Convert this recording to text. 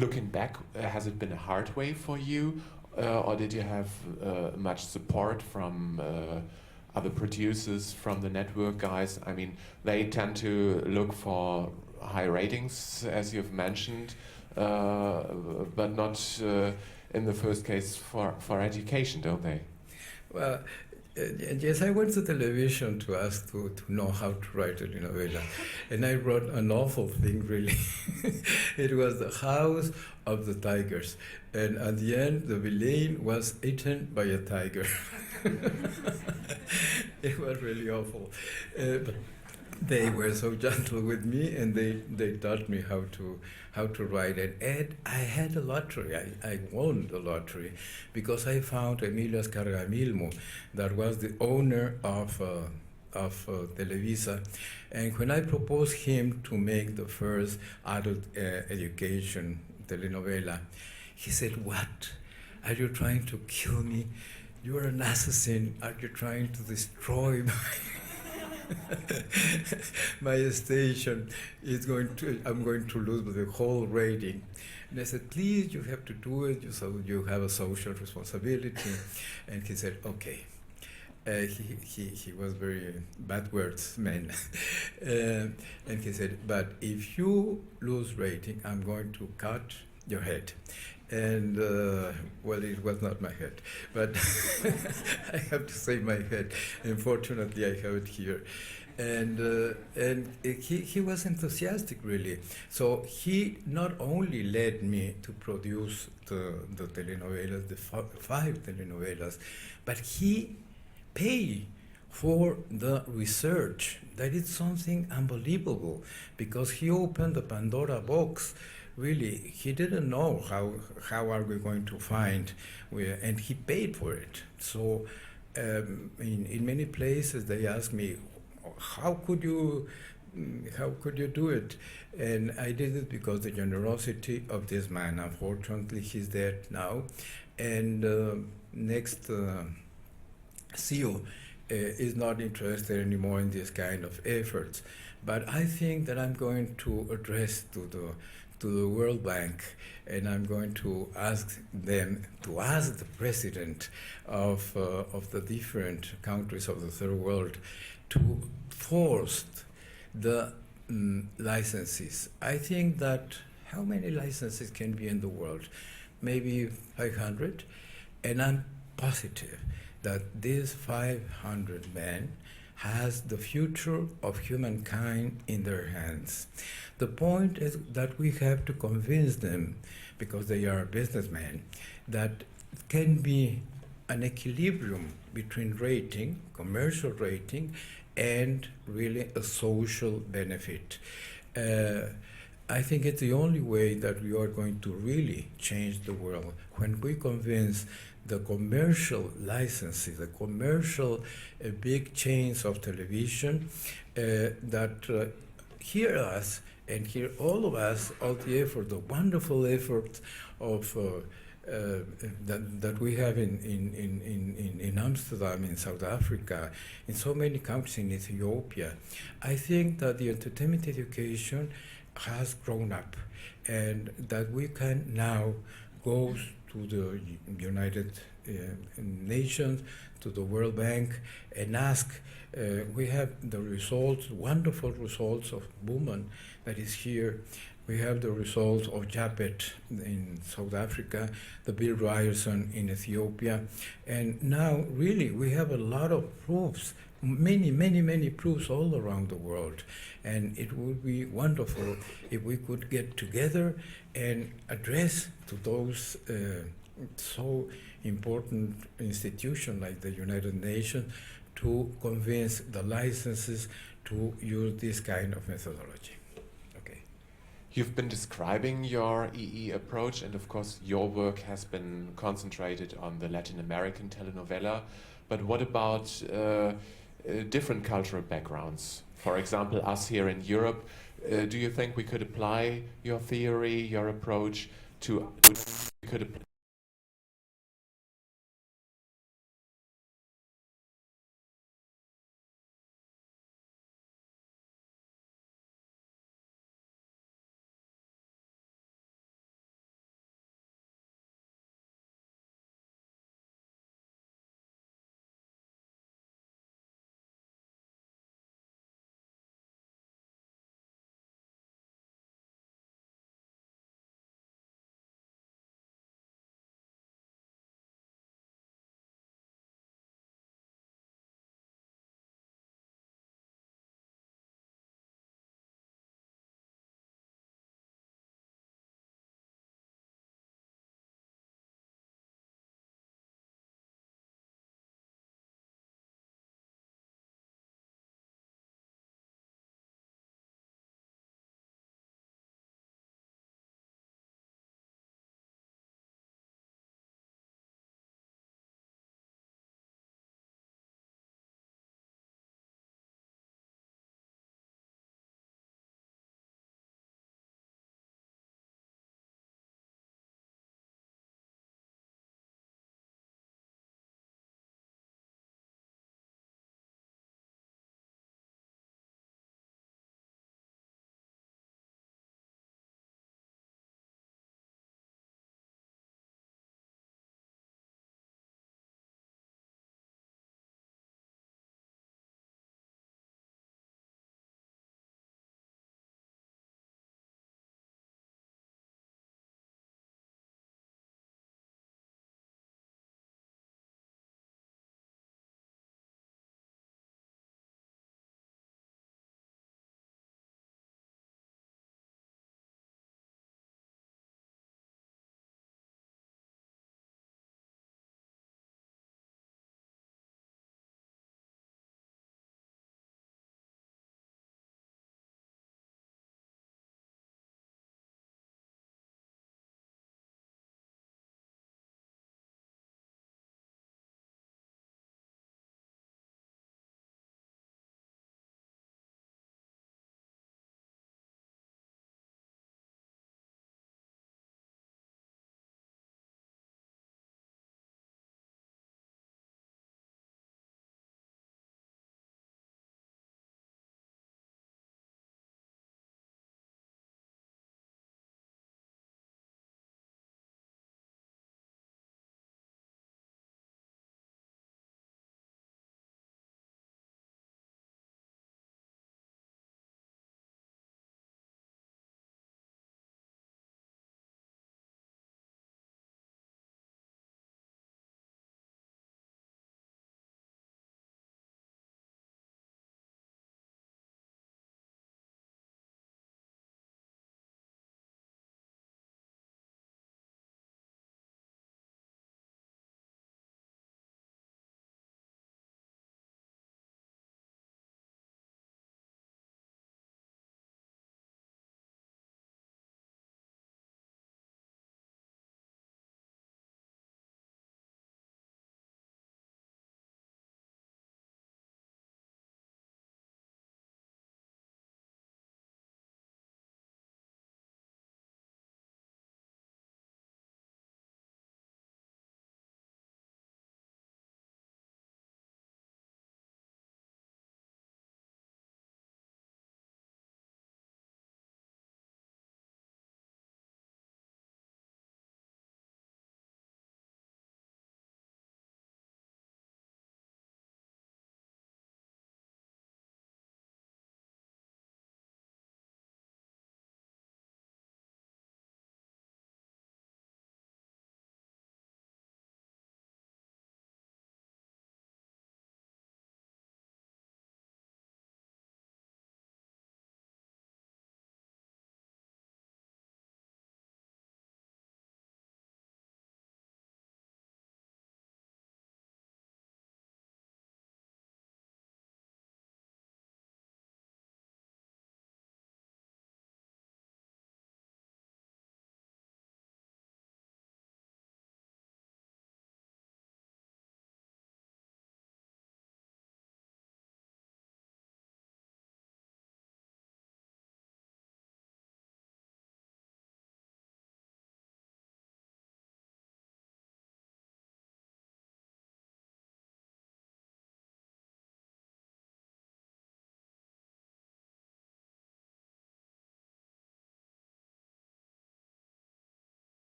looking back, has it been a hard way for you, or did you have much support from other producers, from the network guys? I mean, they tend to look for high ratings, as you've mentioned, but not in the first case for education, don't they? Well, yes, I went to television to ask to know how to write a telenovela, and I wrote an awful thing, really. It was The House of the Tigers, and at the end, the villain was eaten by a tiger. It was really awful. But they were so gentle with me, and they taught me how to write it. And I had a lottery. I won the lottery because I found Emilio Escargamilmo, that was the owner of Televisa. And when I proposed him to make the first adult education telenovela, he said, "What? Are you trying to kill me? You are an assassin. Are you trying to destroy my station? I'm going to lose the whole rating." And I said, "Please, you have to do it, so you have a social responsibility." And he said, "Okay." He was very bad words man. And he said, "But if you lose rating, I'm going to cut your head." And well, it was not my head, but I have to say my head. Unfortunately, I have it here. And he was enthusiastic, really. So he not only led me to produce the telenovelas, the 5 telenovelas, but he paid for the research. That is something unbelievable, because he opened the Pandora box. Really, he didn't know how are we going to find, and he paid for it. So in many places they ask me, how could you do it? And I did it because the generosity of this man. Unfortunately, he's dead now, and next CEO is not interested anymore in this kind of efforts. But I think that I'm going to address to the World Bank, and I'm going to ask them to ask the president of the different countries of the third world to force the licenses. I think that how many licenses can be in the world? Maybe 500, and I'm positive that these 500 men has the future of humankind in their hands. The point is that we have to convince them, because they are businessmen, that it can be an equilibrium between rating, commercial rating, and really a social benefit. I think it's the only way that we are going to really change the world, when we convince the commercial licenses, the commercial big chains of television that hear us and hear all of us, all the effort, the wonderful effort of that we have in Amsterdam, in South Africa, in so many countries, in Ethiopia. I think that the entertainment education has grown up, and that we can now go to the United Nations, to the World Bank, and ask. We have the results, wonderful results of Woman that is here. We have the results of Japet in South Africa, the Bill Ryerson in Ethiopia, and now really we have a lot of proofs, many proofs all around the world. And it would be wonderful if we could get together and address to those so important institutions like the United Nations to convince the licenses to use this kind of methodology. Okay. You've been describing your EE approach, and of course your work has been concentrated on the Latin American telenovela, but what about different cultural backgrounds? For example, us here in Europe, do you think we could apply your theory, your approach to